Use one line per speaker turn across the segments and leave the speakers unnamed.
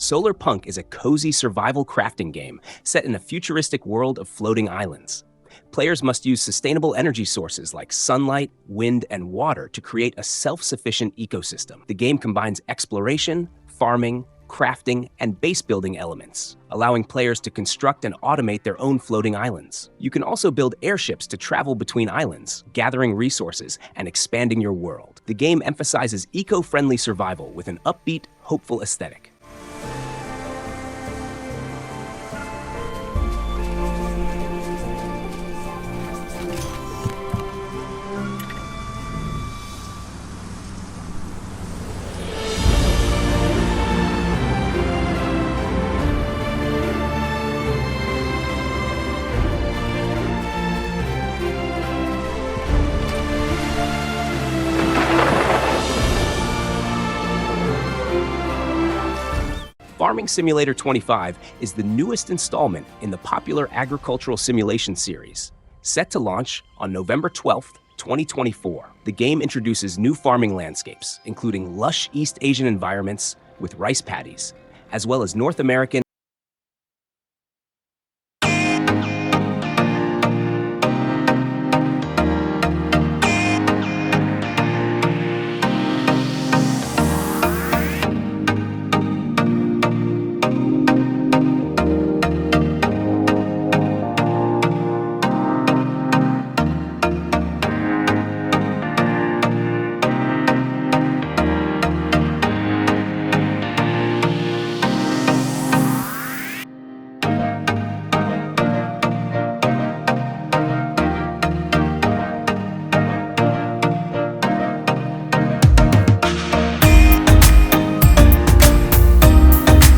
Solarpunk is a cozy survival crafting game set in a futuristic world of floating islands. Players must use sustainable energy sources like sunlight, wind, and water to create a self-sufficient ecosystem. The game combines exploration, farming, crafting, and base-building elements, allowing players to construct and automate their own floating islands. You can also build airships to travel between islands, gathering resources and expanding your world. The game emphasizes eco-friendly survival with an upbeat, hopeful aesthetic. Farming Simulator 25 is the newest installment in the popular agricultural simulation series. Set to launch on November 12th, 2024, the game introduces new farming landscapes, including lush East Asian environments with rice paddies, as well as North American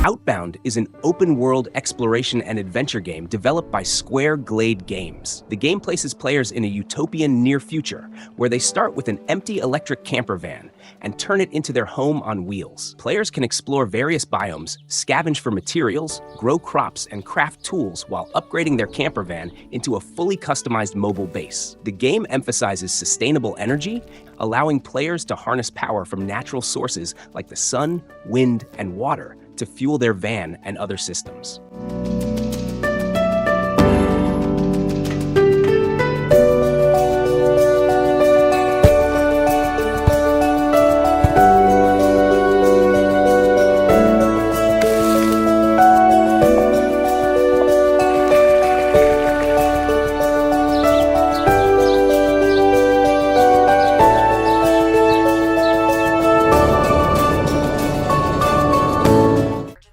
Outbound is an open-world exploration and adventure game developed by Square Glade Games. The game places players in a utopian near future, where they start with an empty electric camper van and turn it into their home on wheels. Players can explore various biomes, scavenge for materials, grow crops, and craft tools while upgrading their camper van into a fully customized mobile base. The game emphasizes sustainable energy, allowing players to harness power from natural sources like the sun, wind, and water to fuel their van and other systems.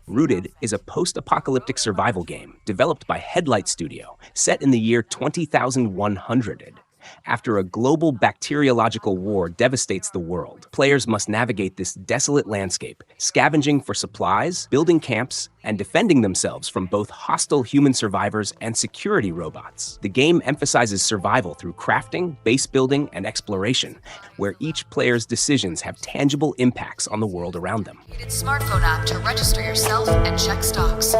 Rooted is a post-apocalyptic survival game developed by Headlight Studio, set in the year 20,100. After a global bacteriological war devastates the world, players must navigate this desolate landscape, scavenging for supplies, building camps, and defending themselves from both hostile human survivors and security robots. The game emphasizes survival through crafting, base building, and exploration, where each player's decisions have tangible impacts on the world around them.
Smartphone app to register yourself and check stocks.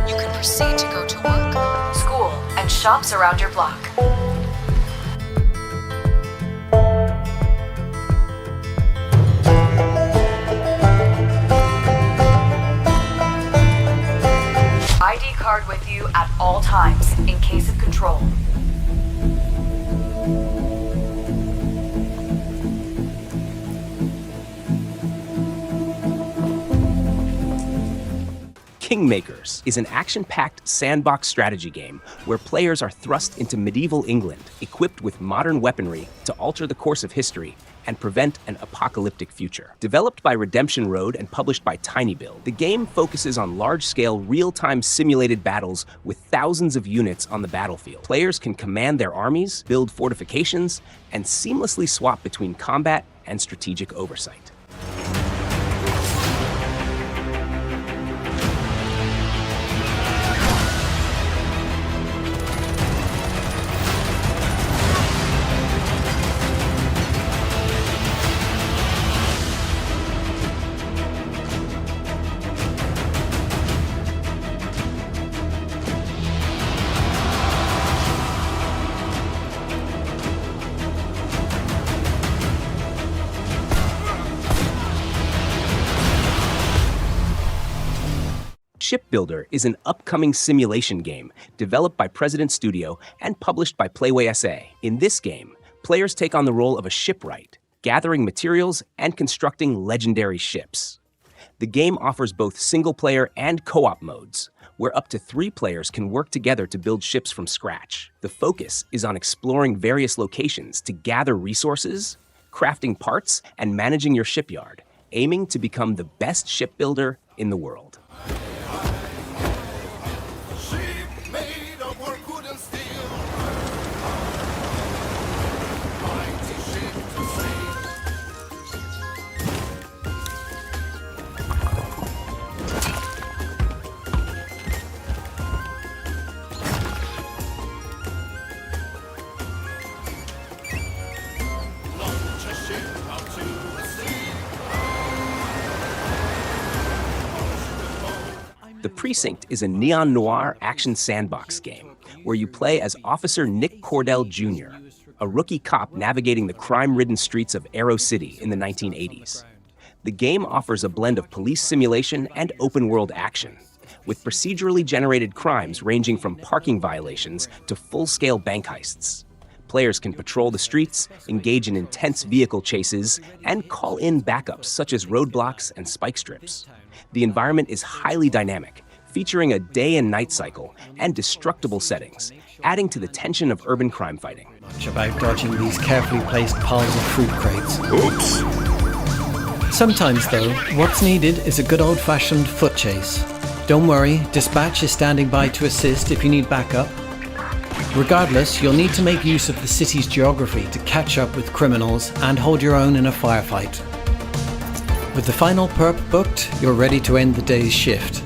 You can proceed to go to work, school, and shops around your block. ID card with you at all times in case of control.
Kingmakers is an action-packed sandbox strategy game where players are thrust into medieval England, equipped with modern weaponry to alter the course of history and prevent an apocalyptic future. Developed by Redemption Road and published by tinyBuild, the game focuses on large-scale, real-time simulated battles with thousands of units on the battlefield. Players can command their armies, build fortifications, and seamlessly swap between combat and strategic oversight. Shipbuilder is an upcoming simulation game developed by President Studio and published by Playway SA. In this game, players take on the role of a shipwright, gathering materials and constructing legendary ships. The game offers both single-player and co-op modes, where up to 3 players can work together to build ships from scratch. The focus is on exploring various locations to gather resources, crafting parts, and managing your shipyard, aiming to become the best shipbuilder in the world. The Precinct is a neon noir action sandbox game where you play as Officer Nick Cordell Jr., a rookie cop navigating the crime-ridden streets of Arrow City in the 1980s. The game offers a blend of police simulation and open-world action, with procedurally generated crimes ranging from parking violations to full-scale bank heists. Players can patrol the streets, engage in intense vehicle chases, and call in backups such as roadblocks and spike strips. The environment is highly dynamic, featuring a day and night cycle and destructible settings, adding to the tension of urban crime fighting.
Much about dodging these carefully placed piles of fruit crates.
Oops!
Sometimes, though, what's needed is a good old-fashioned foot chase. Don't worry, dispatch is standing by to assist if you need backup. Regardless, you'll need to make use of the city's geography to catch up with criminals and hold your own in a firefight. With the final perp booked, you're ready to end the day's shift.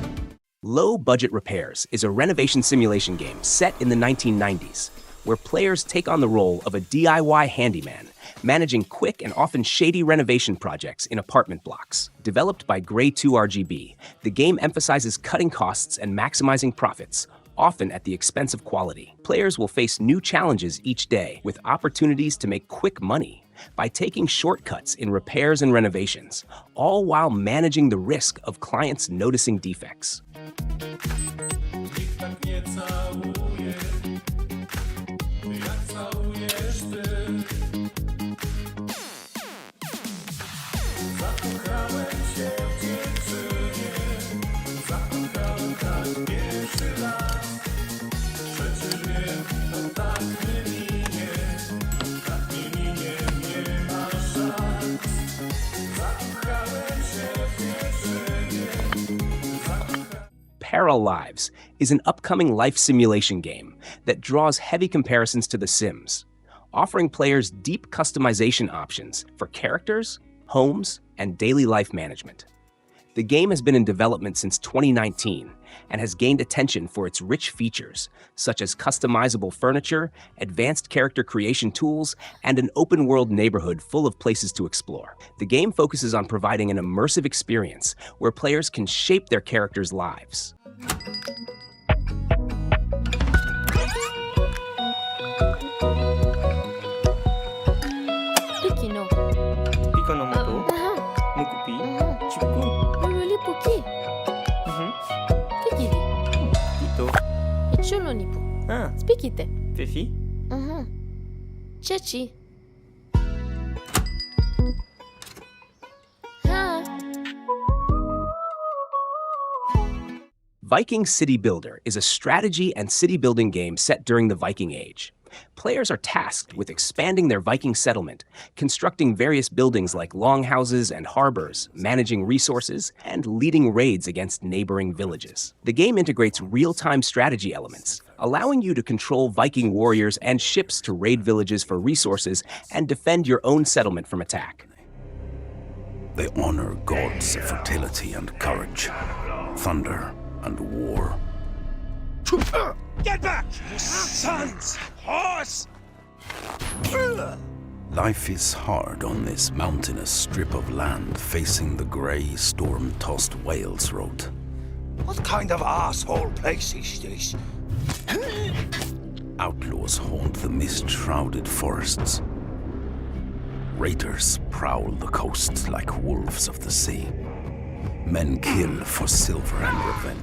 Low Budget Repairs is a renovation simulation game set in the 1990s, where players take on the role of a DIY handyman, managing quick and often shady renovation projects in apartment blocks. Developed by Grey 2 RGB, the game emphasizes cutting costs and maximizing profits, often at the expense of quality. Players will face new challenges each day, with opportunities to make quick money by taking shortcuts in repairs and renovations, all while managing the risk of clients noticing defects. Paralives is an upcoming life simulation game that draws heavy comparisons to The Sims, offering players deep customization options for characters, homes, and daily life management. The game has been in development since 2019 and has gained attention for its rich features, such as customizable furniture, advanced character creation tools, and an open-world neighborhood full of places to explore. The game focuses on providing an immersive experience where players can shape their characters' lives.
Pikino.
Pikonomoto. Mukupi. Chuku.
Lululi puki. Kikiri.
Ito.
Ichulo nipo.
Ah.
Spikite.
Fefi.
Chechi.
Viking City Builder is a strategy and city-building game set during the Viking Age. Players are tasked with expanding their Viking settlement, constructing various buildings like longhouses and harbors, managing resources, and leading raids against neighboring villages. The game integrates real-time strategy elements, allowing you to control Viking warriors and ships to raid villages for resources and defend your own settlement from attack.
They honor gods of fertility and courage, thunder and war.
Get back, you sons of horse!
Life is hard on this mountainous strip of land facing the grey, storm-tossed Wales Road.
What kind of asshole place is this?
Outlaws haunt the mist-shrouded forests. Raiders prowl the coasts like wolves of the sea. Men kill for silver and revenge.